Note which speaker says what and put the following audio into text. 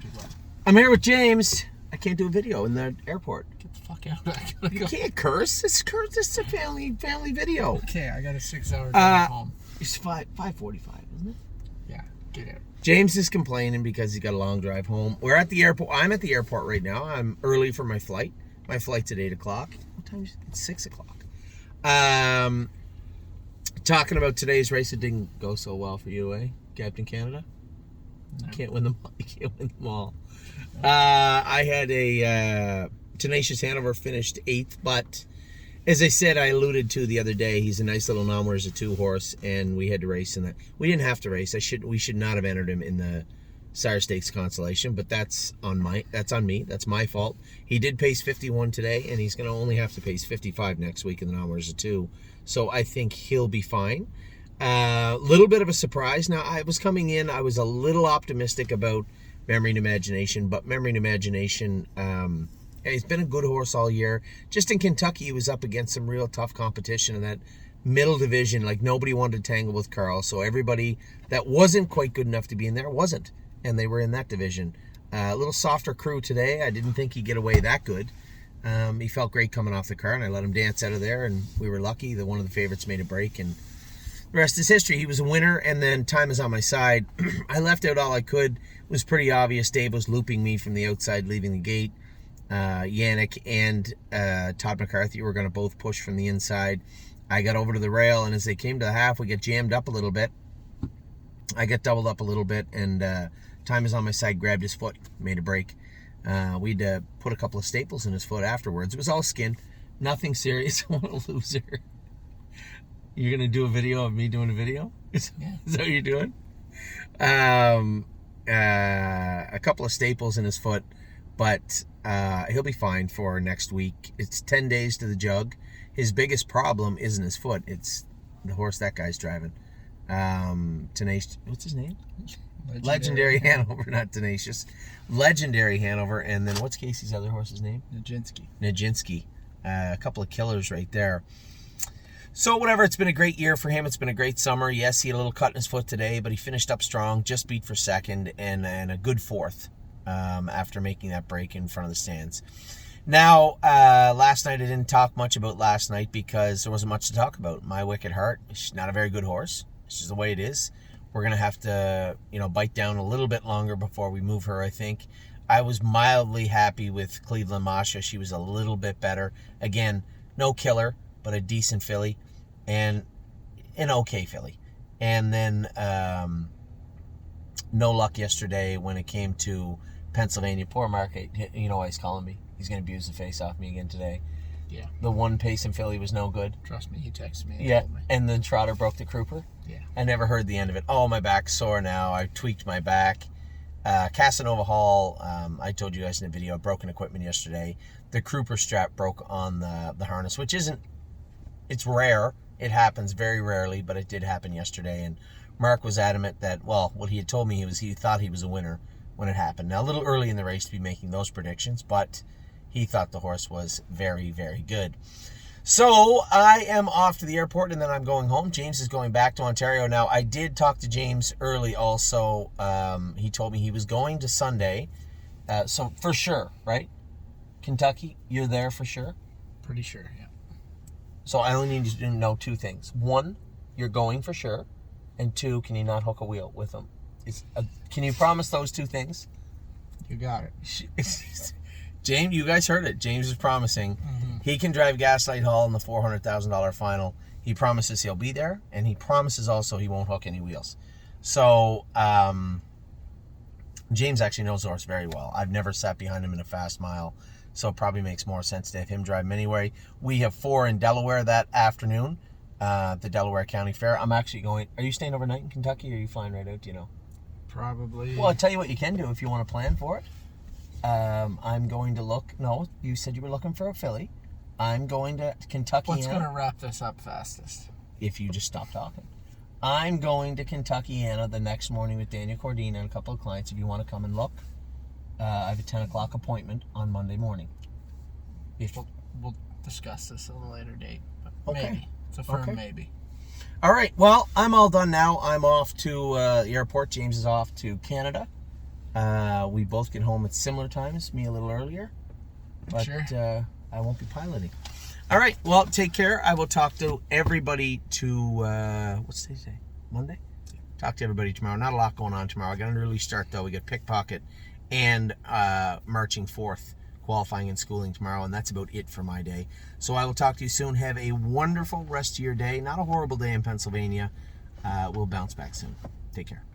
Speaker 1: can do what?
Speaker 2: I'm here with James. I can't do a video in the airport.
Speaker 1: Get the fuck out.
Speaker 2: You can't curse. This is a family video.
Speaker 1: Okay, I got a 6-hour drive home.
Speaker 2: It's 5:45, isn't it?
Speaker 1: Yeah, get out.
Speaker 2: James is complaining because he's got a long drive home. We're at the airport. I'm at the airport right now. I'm early for my flight. My flight's at 8 o'clock. What time is it? It's 6 o'clock. Talking about today's race, it didn't go so well for you, eh? Captain Canada? No. You can't win them all. I had a Tenacious Hanover finished 8th, but as I said, I alluded to the other day, he's a nice little number as a 2-horse, and we had to race in that. We didn't have to race. We should not have entered him in the Sire Stakes Consolation, but that's on me. That's my fault. He did pace 51 today, and he's going to only have to pace 55 next week in the numbers of 2. So I think he'll be fine. Little bit of a surprise. Now, I was coming in, I was a little optimistic about Memory and Imagination, but Memory and Imagination, he's been a good horse all year. Just in Kentucky, he was up against some real tough competition in that middle division. Like, nobody wanted to tangle with Carl, so everybody that wasn't quite good enough to be in there wasn't, and they were in that division. A little softer crew today. I didn't think he'd get away that good. He felt great coming off the car, and I let him dance out of there, and we were lucky that one of the favorites made a break, and the rest is history. He was a winner, and then time is on my side. I left out all I could. It was pretty obvious Dave was looping me from the outside, leaving the gate. Yannick and Todd McCarthy were going to both push from the inside. I got over to the rail, and as they came to the half, we get jammed up a little bit. I got doubled up a little bit, and time is on my side, grabbed his foot, made a break. We'd put a couple of staples in his foot afterwards. It was all skin, nothing serious. What a loser. You're going to do a video of me doing a video? Is that what you're doing? A couple of staples in his foot, but he'll be fine for next week. It's 10 days to the jug. His biggest problem isn't his foot. It's the horse that guy's driving. Tenacious. What's his name? Legendary Hanover, not Tenacious. Legendary Hanover. And then what's Casey's other horse's name? Nijinsky. A couple of killers right there. So whatever, it's been a great year for him. It's been a great summer. Yes, he had a little cut in his foot today, but he finished up strong, just beat for second, and a good 4th after making that break in front of the stands. Now, last night I didn't talk much about last night because there wasn't much to talk about. My Wicked Heart, she's not a very good horse. It's just the way it is. We're going to have to, bite down a little bit longer before we move her, I think. I was mildly happy with Cleveland Masha. She was a little bit better. Again, no killer, but a decent filly. And an okay filly. And then no luck yesterday when it came to Pennsylvania. Poor Mark, you know why he's calling me. He's going to abuse the face off me again today. Yeah. The one pacing filly was no good.
Speaker 1: Trust me, he texted me.
Speaker 2: Yeah, and then Trotter broke the crouper.
Speaker 1: Yeah.
Speaker 2: I never heard the end of it. Oh, my back's sore now. I tweaked my back. Casanova Hall, I told you guys in the video, broken equipment yesterday. The crouper strap broke on the harness, which isn't, it's rare. It happens very rarely, but it did happen yesterday. And Mark was adamant that, well, what he had told me he thought he was a winner when it happened. Now, a little early in the race to be making those predictions, but he thought the horse was very, very good. So I am off to the airport, and then I'm going home. James is going back to Ontario. Now, I did talk to James early also. He told me he was going to Sunday. So for sure, right? Kentucky, you're there for sure?
Speaker 1: Pretty sure, yeah.
Speaker 2: So I only need you to know 2 things. 1, you're going for sure. And 2, can you not hook a wheel with them? Can you promise those 2 things?
Speaker 1: You got it.
Speaker 2: James, you guys heard it. James is promising he can drive Gaslight Hall in the $400,000 final. He promises he'll be there, and he promises also he won't hook any wheels. So James actually knows the horse very well. I've never sat behind him in a fast mile, so it probably makes more sense to have him drive him anyway. We have 4 in Delaware that afternoon, the Delaware County Fair. I'm actually going. Are you staying overnight in Kentucky, or are you flying right out? Do you know?
Speaker 1: Probably.
Speaker 2: Well, I'll tell you what you can do if you want to plan for it. I'm going to look. No, you said you were looking for a filly. I'm going to Kentucky.
Speaker 1: What's going to wrap this up fastest?
Speaker 2: If you just stop talking. I'm going to Kentuckiana the next morning with Daniel Cordina and a couple of clients. If you want to come and look, I have a 10 o'clock appointment on Monday morning.
Speaker 1: We'll discuss this at a later date. But
Speaker 2: okay.
Speaker 1: Maybe. It's a firm maybe.
Speaker 2: All right. Well, I'm all done now. I'm off to the airport. James is off to Canada. We both get home at similar times, me a little earlier. But
Speaker 1: Sure.
Speaker 2: I won't be piloting. All right, well, take care. I will talk to everybody what's today's day? Monday? Talk to everybody tomorrow. Not a lot going on tomorrow. I got an early start, though. We got pickpocket and marching forth, qualifying and schooling tomorrow, and that's about it for my day. So I will talk to you soon. Have a wonderful rest of your day. Not a horrible day in Pennsylvania. We'll bounce back soon. Take care.